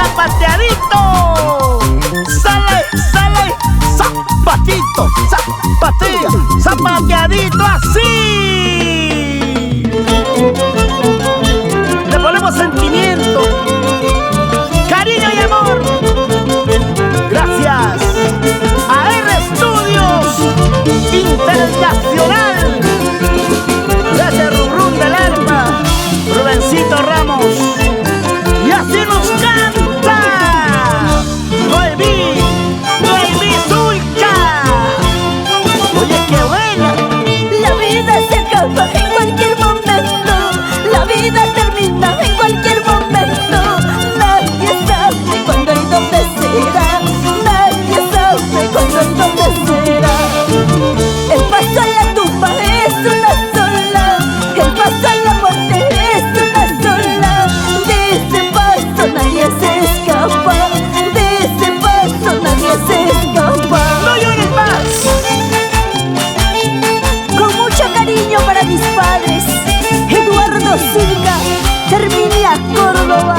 zapateadito. Sale, sale, zapatito, zapatea, zapateadito así. Le ponemos sentimiento, cariño y amor. Gracias a R Studios Internacional. Ese Rurrún del alma, Rubencito Ramos. Y así nos canta Noemí Zulka. Oye, qué buena. La vida se acaba en cualquier momento. La vida termina en cualquier momento. Nadie sabe cuándo y dónde será. Nadie sabe cuándo y dónde será. El paso a la tumba es una sola. El paso a la muerte es una sola. De ese paso nadie se escapa. De ese paso nadie se escapa. No llores más. Con mucho cariño para mis padres, Eduardo Zulka, Herminia Córdoba.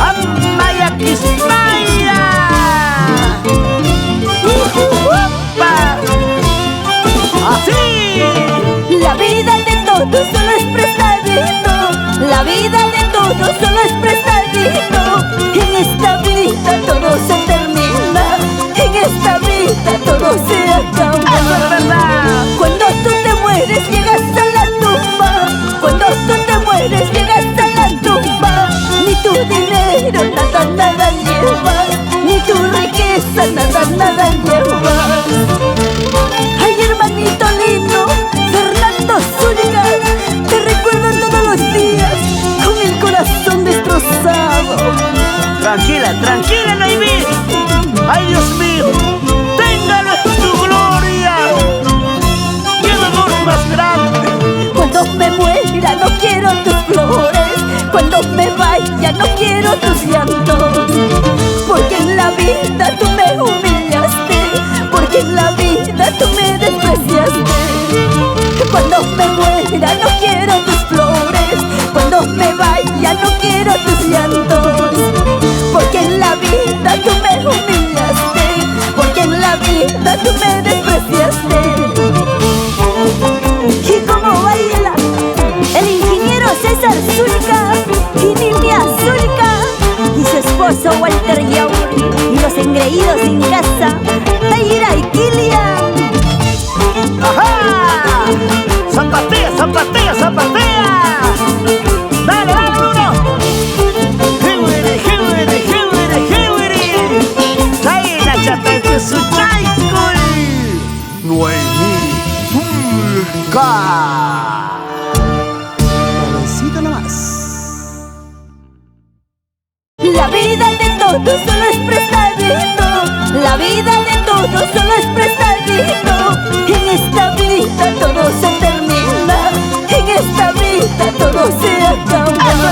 Amaya Quismaya. Así. La vida de todos solo es prestadito. La vida de todos solo es prestadito. En esta vida todo se termina. En esta vida todo se acaba. Eso es verdad. Cuando tú te mueres llegas a la tumba. Cuando tú te mueres llegas a la tumba. Ni tu dinero nada llevas. Ni tu riqueza nada llevas. Ay, hermanito lindo, Fernando Zulka, te recuerdo todos los días con el corazón destrozado. Tranquila, tranquila, Noemí. Ay, Dios mío, téngalo en tu gloria. ¡Qué dolor más grande! Cuando me muera no quiero tus flores. Cuando me vaya no quiero tus llantos. Porque en la vida tú me humillaste. Porque en la vida tú me despreciaste. Cuando me muera no quiero tus flores. Cuando me vaya no quiero tus llantos. Porque en la vida tú me humillaste. Porque en la vida tú me despreciaste. ¿Y cómo baila el ingeniero César Zulka y Ninia Zulka y su esposo Walter Yauri y los engreídos en casa, Taira y Kilian? ¡Ajá! ¡Zapatea, zapatea, zapatea! ¡Dale, dale, Bruno! ¡Jibiri, jibiri, jibiri, jibiri! ¡Chaina, chataque, su chaicul! ¡Noemí Zulka! Jovencito nomás. La vida de todos solo es prestadito. La vida de todos solo es prestadito. En esta vida todo se termina. En esta vida todo se acaba.